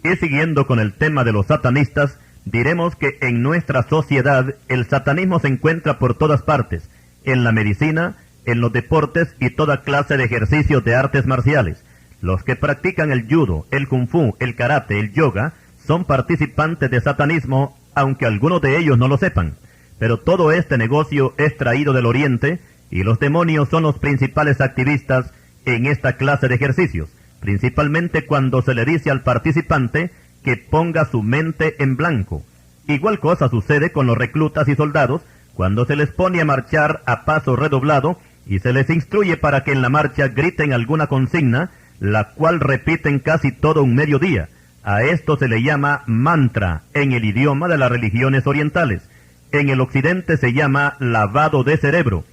Y siguiendo con el tema de los satanistas, diremos que en nuestra sociedad el satanismo se encuentra por todas partes, en la medicina, en los deportes y toda clase de ejercicios de artes marciales. Los que practican el judo, el kung fu, el karate, el yoga, son participantes de satanismo, aunque algunos de ellos no lo sepan. Pero todo este negocio es traído del Oriente, y los demonios son los principales activistas en esta clase de ejercicios, principalmente cuando se le dice al participante que ponga su mente en blanco. Igual cosa sucede con los reclutas y soldados cuando se les pone a marchar a paso redoblado y se les instruye para que en la marcha griten alguna consigna, la cual repiten casi todo un mediodía. A esto se le llama mantra en el idioma de las religiones orientales. En el occidente se llama lavado de cerebro.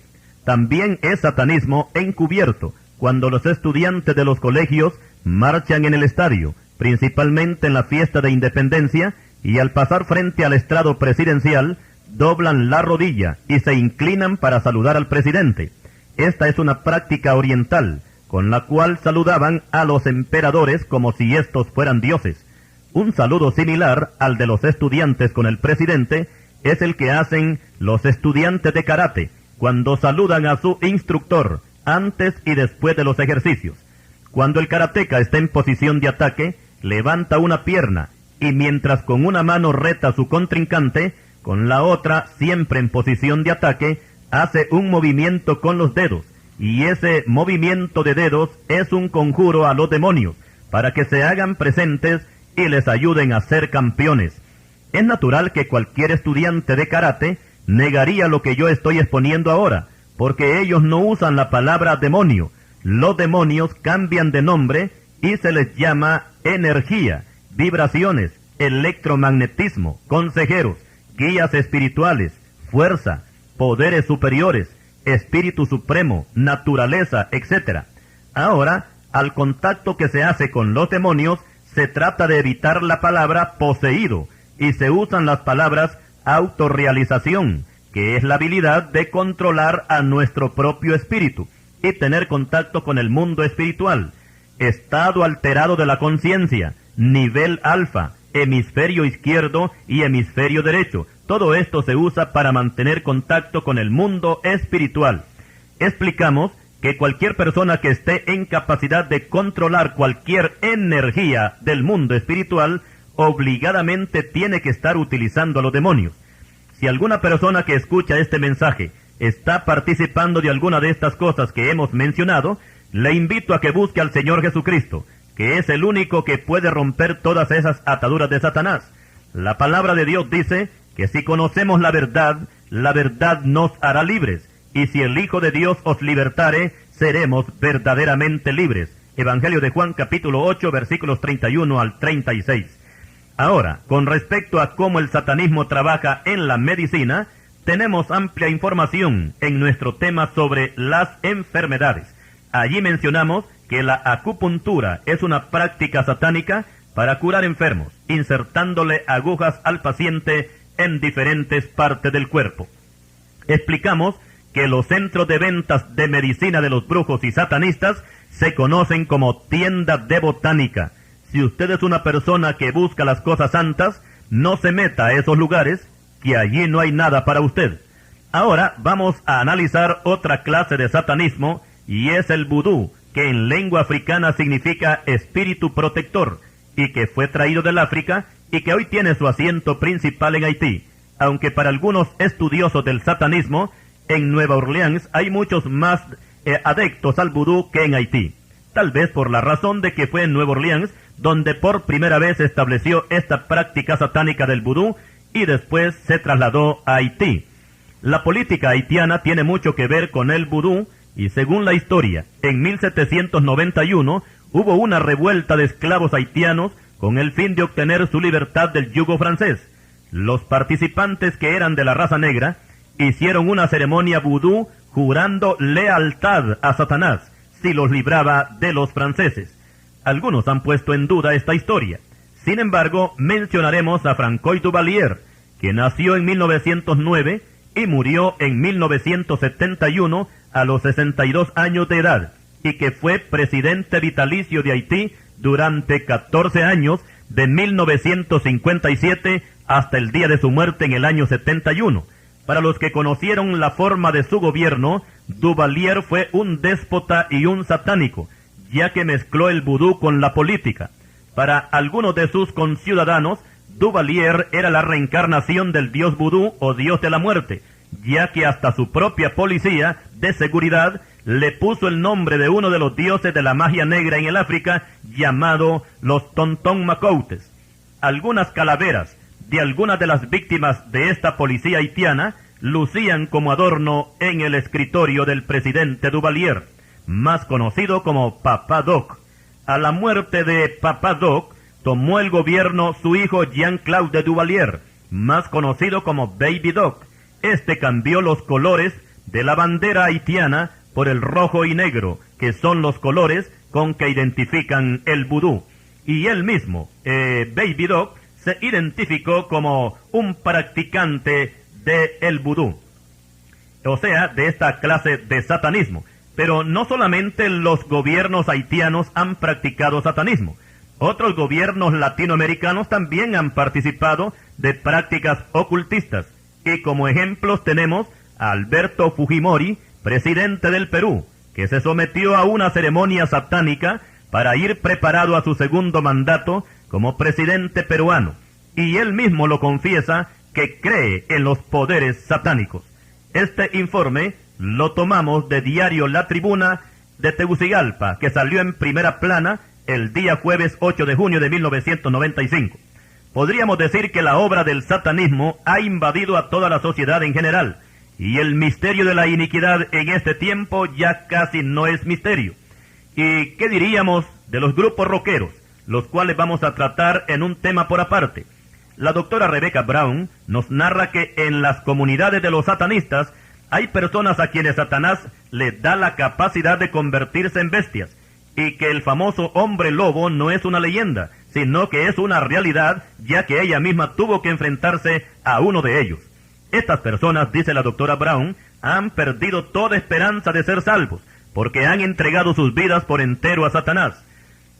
También es satanismo encubierto cuando los estudiantes de los colegios marchan en el estadio, principalmente en la fiesta de independencia, y al pasar frente al estrado presidencial, doblan la rodilla y se inclinan para saludar al presidente. Esta es una práctica oriental, con la cual saludaban a los emperadores como si estos fueran dioses. Un saludo similar al de los estudiantes con el presidente es el que hacen los estudiantes de karate cuando saludan a su instructor antes y después de los ejercicios. Cuando el karateca está en posición de ataque, levanta una pierna y mientras con una mano reta a su contrincante, con la otra, siempre en posición de ataque, hace un movimiento con los dedos, y ese movimiento de dedos es un conjuro a los demonios, para que se hagan presentes y les ayuden a ser campeones. Es natural que cualquier estudiante de karate negaría lo que yo estoy exponiendo ahora, porque ellos no usan la palabra demonio. Los demonios cambian de nombre y se les llama energía, vibraciones, electromagnetismo, consejeros, guías espirituales, fuerza, poderes superiores, espíritu supremo, naturaleza, etc. Ahora, al contacto que se hace con los demonios, se trata de evitar la palabra poseído, y se usan las palabras autorrealización, que es la habilidad de controlar a nuestro propio espíritu y tener contacto con el mundo espiritual, estado alterado de la conciencia, nivel alfa, hemisferio izquierdo y hemisferio derecho. Todo esto se usa para mantener contacto con el mundo espiritual. Explicamos que cualquier persona que esté en capacidad de controlar cualquier energía del mundo espiritual, obligadamente tiene que estar utilizando a los demonios. Si alguna persona que escucha este mensaje está participando de alguna de estas cosas que hemos mencionado, le invito a que busque al Señor Jesucristo, que es el único que puede romper todas esas ataduras de Satanás. La palabra de Dios dice que si conocemos la verdad nos hará libres, y si el Hijo de Dios os libertare, seremos verdaderamente libres. Evangelio de Juan capítulo 8 versículos 31 al 36. Ahora, con respecto a cómo el satanismo trabaja en la medicina, tenemos amplia información en nuestro tema sobre las enfermedades. Allí mencionamos que la acupuntura es una práctica satánica para curar enfermos, insertándole agujas al paciente en diferentes partes del cuerpo. Explicamos que los centros de ventas de medicina de los brujos y satanistas se conocen como tiendas de botánica. Si usted es una persona que busca las cosas santas, no se meta a esos lugares, que allí no hay nada para usted. Ahora vamos a analizar otra clase de satanismo, y es el vudú, que en lengua africana significa espíritu protector, y que fue traído del África, y que hoy tiene su asiento principal en Haití. Aunque para algunos estudiosos del satanismo, en Nueva Orleans hay muchos más adeptos al vudú que en Haití. Tal vez por la razón de que fue en Nueva Orleans donde por primera vez se estableció esta práctica satánica del vudú, y después se trasladó a Haití. La política haitiana tiene mucho que ver con el vudú, y según la historia, en 1791 hubo una revuelta de esclavos haitianos con el fin de obtener su libertad del yugo francés. Los participantes, que eran de la raza negra, hicieron una ceremonia vudú jurando lealtad a Satanás si los libraba de los franceses. Algunos han puesto en duda esta historia. Sin embargo, mencionaremos a Francois Duvalier, que nació en 1909 y murió en 1971 a los 62 años de edad, y que fue presidente vitalicio de Haití durante 14 años, de 1957 hasta el día de su muerte en el año 71. Para los que conocieron la forma de su gobierno, Duvalier fue un déspota y un satánico, ya que mezcló el vudú con la política. Para algunos de sus conciudadanos, Duvalier era la reencarnación del dios vudú o dios de la muerte, ya que hasta su propia policía de seguridad le puso el nombre de uno de los dioses de la magia negra en el África, llamado los Tonton Macoutes. Algunas calaveras de algunas de las víctimas de esta policía haitiana lucían como adorno en el escritorio del presidente Duvalier, más conocido como Papa Doc. A la muerte de Papa Doc, tomó el gobierno su hijo Jean-Claude Duvalier, más conocido como Baby Doc. Este cambió los colores de la bandera haitiana por el rojo y negro, que son los colores con que identifican el vudú. Y él mismo, Baby Doc, se identificó como un practicante del vudú, o sea, de esta clase de satanismo. Pero no solamente los gobiernos haitianos han practicado satanismo. Otros gobiernos latinoamericanos también han participado de prácticas ocultistas. Y como ejemplos tenemos a Alberto Fujimori, presidente del Perú, que se sometió a una ceremonia satánica para ir preparado a su segundo mandato como presidente peruano. Y él mismo lo confiesa, que cree en los poderes satánicos. Este informe lo tomamos de diario La Tribuna de Tegucigalpa, que salió en primera plana el día jueves 8 de junio de 1995. Podríamos decir que la obra del satanismo ha invadido a toda la sociedad en general, y el misterio de la iniquidad en este tiempo ya casi no es misterio. ¿Y qué diríamos de los grupos rockeros, los cuales vamos a tratar en un tema por aparte? La doctora Rebecca Brown nos narra que en las comunidades de los satanistas hay personas a quienes Satanás les da la capacidad de convertirse en bestias, y que el famoso hombre lobo no es una leyenda, sino que es una realidad, ya que ella misma tuvo que enfrentarse a uno de ellos. Estas personas, dice la doctora Brown, han perdido toda esperanza de ser salvos, porque han entregado sus vidas por entero a Satanás.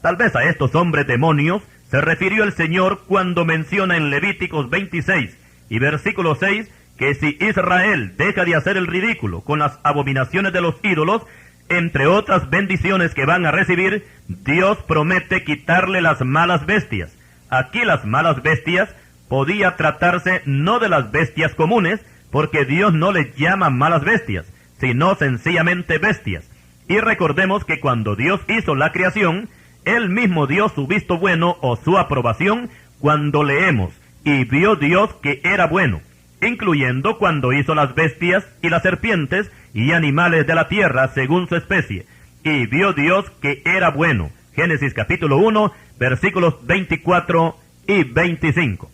Tal vez a estos hombres demonios se refirió el Señor cuando menciona en Levíticos 26 y versículo 6 que si Israel deja de hacer el ridículo con las abominaciones de los ídolos, entre otras bendiciones que van a recibir, Dios promete quitarle las malas bestias. Aquí las malas bestias podía tratarse no de las bestias comunes, porque Dios no les llama malas bestias, sino sencillamente bestias. Y recordemos que cuando Dios hizo la creación, Él mismo dio su visto bueno o su aprobación cuando leemos, y vio Dios que era bueno, incluyendo cuando hizo las bestias y las serpientes y animales de la tierra según su especie. Y vio Dios que era bueno. Génesis capítulo 1, versículos 24 y 25.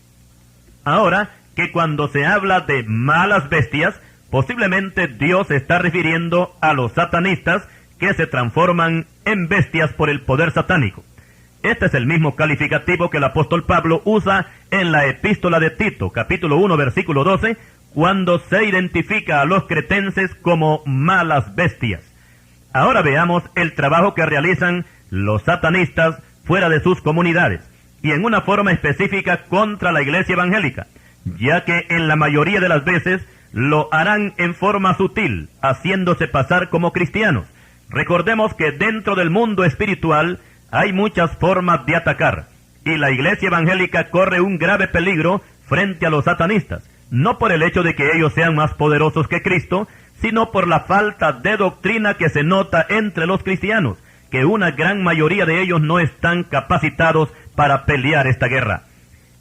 Ahora, que cuando se habla de malas bestias, posiblemente Dios se está refiriendo a los satanistas que se transforman en bestias por el poder satánico. Este es el mismo calificativo que el apóstol Pablo usa en la epístola de Tito, capítulo 1, versículo 12, cuando se identifica a los cretenses como malas bestias. Ahora veamos el trabajo que realizan los satanistas fuera de sus comunidades, y en una forma específica contra la iglesia evangélica, ya que en la mayoría de las veces lo harán en forma sutil, haciéndose pasar como cristianos. Recordemos que dentro del mundo espiritual hay muchas formas de atacar, y la iglesia evangélica corre un grave peligro frente a los satanistas, no por el hecho de que ellos sean más poderosos que Cristo, sino por la falta de doctrina que se nota entre los cristianos, que una gran mayoría de ellos no están capacitados para pelear esta guerra.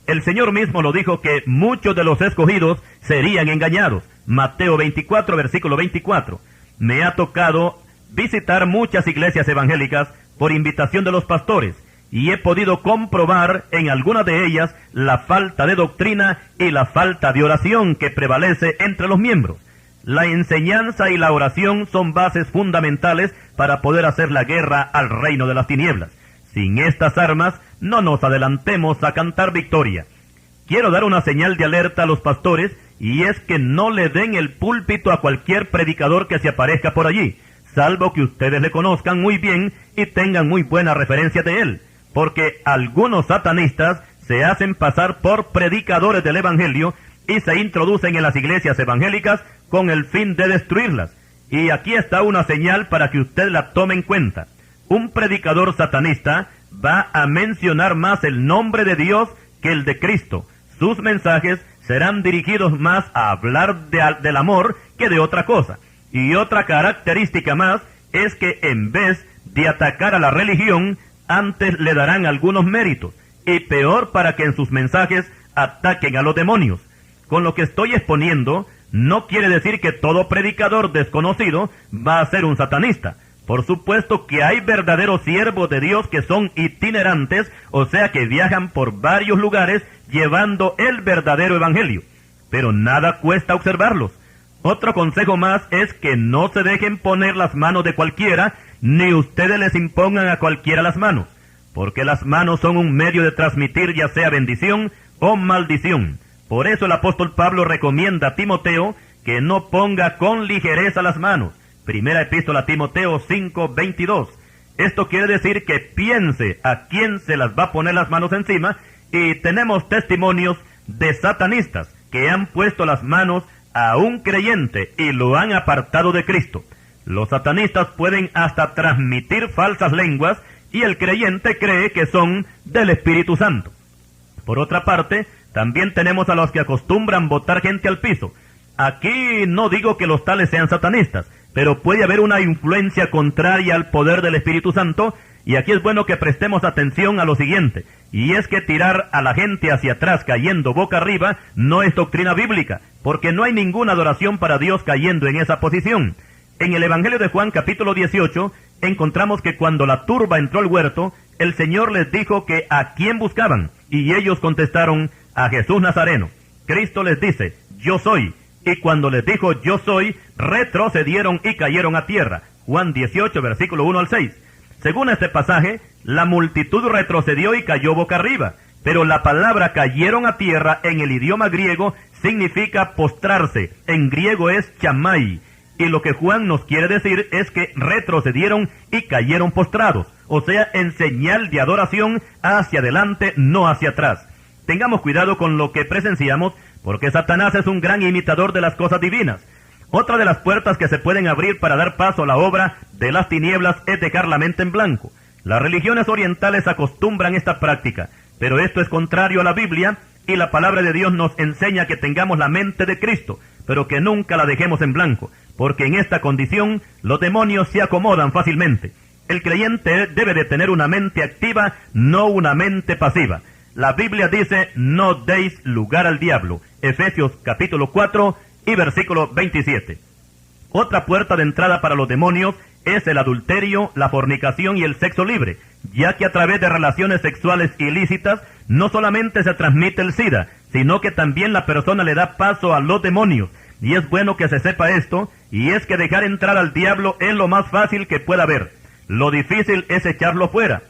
El Señor mismo lo dijo que muchos de los escogidos serían engañados. Mateo 24, versículo 24. Me ha tocado visitar muchas iglesias evangélicas por invitación de los pastores, y he podido comprobar en algunas de ellas la falta de doctrina y la falta de oración que prevalece entre los miembros. La enseñanza y la oración son bases fundamentales para poder hacer la guerra al reino de las tinieblas. Sin estas armas, no nos adelantemos a cantar victoria. Quiero dar una señal de alerta a los pastores, y es que no le den el púlpito a cualquier predicador que se aparezca por allí, salvo que ustedes le conozcan muy bien y tengan muy buena referencia de él, porque algunos satanistas se hacen pasar por predicadores del Evangelio y se introducen en las iglesias evangélicas con el fin de destruirlas. Y aquí está una señal para que usted la tome en cuenta. Un predicador satanista va a mencionar más el nombre de Dios que el de Cristo. Sus mensajes serán dirigidos más a hablar del amor que de otra cosa. Y otra característica más es que en vez de atacar a la religión, antes le darán algunos méritos. Y peor, para que en sus mensajes ataquen a los demonios. Con lo que estoy exponiendo, no quiere decir que todo predicador desconocido va a ser un satanista. Por supuesto que hay verdaderos siervos de Dios que son itinerantes, o sea que viajan por varios lugares llevando el verdadero evangelio. Pero nada cuesta observarlos. Otro consejo más es que no se dejen poner las manos de cualquiera, ni ustedes les impongan a cualquiera las manos, porque las manos son un medio de transmitir ya sea bendición o maldición. Por eso el apóstol Pablo recomienda a Timoteo que no ponga con ligereza las manos. Primera epístola a Timoteo 5:22. Esto quiere decir que piense a quién se las va a poner las manos encima, y tenemos testimonios de satanistas que han puesto las manos a un creyente y lo han apartado de Cristo. Los satanistas pueden hasta transmitir falsas lenguas y el creyente cree que son del Espíritu Santo. Por otra parte, también tenemos a los que acostumbran botar gente al piso. Aquí no digo que los tales sean satanistas, pero puede haber una influencia contraria al poder del Espíritu Santo, y aquí es bueno que prestemos atención a lo siguiente, y es que tirar a la gente hacia atrás cayendo boca arriba no es doctrina bíblica, porque no hay ninguna adoración para Dios cayendo en esa posición. En el Evangelio de Juan capítulo 18 encontramos que cuando la turba entró al huerto, el Señor les dijo que a quién buscaban, y ellos contestaron, a Jesús Nazareno. Cristo les dice, yo soy, y cuando les dijo yo soy, retrocedieron y cayeron a tierra. Juan 18, versículo 1 al 6. Según este pasaje, la multitud retrocedió y cayó boca arriba, pero la palabra cayeron a tierra en el idioma griego significa postrarse, en griego es chamai, y lo que Juan nos quiere decir es que retrocedieron y cayeron postrados, o sea, en señal de adoración hacia adelante, no hacia atrás. Tengamos cuidado con lo que presenciamos, porque Satanás es un gran imitador de las cosas divinas. Otra de las puertas que se pueden abrir para dar paso a la obra de las tinieblas es dejar la mente en blanco. Las religiones orientales acostumbran esta práctica, pero esto es contrario a la Biblia, y la palabra de Dios nos enseña que tengamos la mente de Cristo, pero que nunca la dejemos en blanco, porque en esta condición los demonios se acomodan fácilmente. El creyente debe de tener una mente activa, no una mente pasiva. La Biblia dice, no deis lugar al diablo. Efesios capítulo 4 y versículo 27. Otra puerta de entrada para los demonios es el adulterio, la fornicación y el sexo libre, ya que a través de relaciones sexuales ilícitas no solamente se transmite el SIDA, sino que también la persona le da paso a los demonios. Y es bueno que se sepa esto, y es que dejar entrar al diablo es lo más fácil que pueda haber. Lo difícil es echarlo fuera.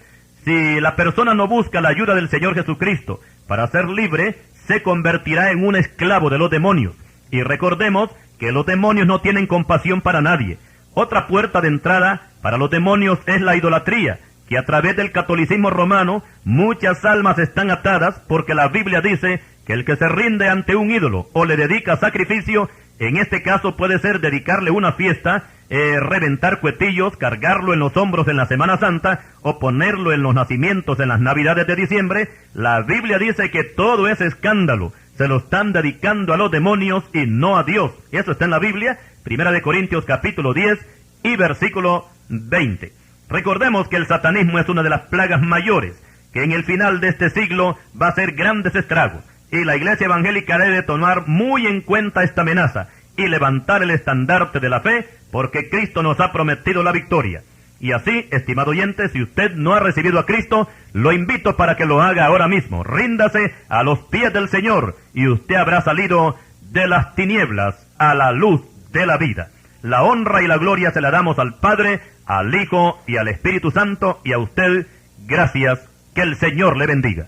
Si la persona no busca la ayuda del Señor Jesucristo para ser libre, se convertirá en un esclavo de los demonios. Y recordemos que los demonios no tienen compasión para nadie. Otra puerta de entrada para los demonios es la idolatría, que a través del catolicismo romano muchas almas están atadas, porque la Biblia dice que el que se rinde ante un ídolo o le dedica sacrificio, en este caso puede ser dedicarle una fiesta, reventar cuetillos, cargarlo en los hombros en la Semana Santa o ponerlo en los nacimientos en las Navidades de diciembre. La Biblia dice que todo ese escándalo se lo están dedicando a los demonios y no a Dios. Eso está en la Biblia, 1 Corintios capítulo 10 y versículo 20. Recordemos que el satanismo es una de las plagas mayores, que en el final de este siglo va a hacer grandes estragos, y la Iglesia evangélica debe tomar muy en cuenta esta amenaza y levantar el estandarte de la fe, porque Cristo nos ha prometido la victoria. Y así, estimado oyente, si usted no ha recibido a Cristo, lo invito para que lo haga ahora mismo. Ríndase a los pies del Señor, y usted habrá salido de las tinieblas a la luz de la vida. La honra y la gloria se la damos al Padre, al Hijo y al Espíritu Santo, y a usted, gracias, que el Señor le bendiga.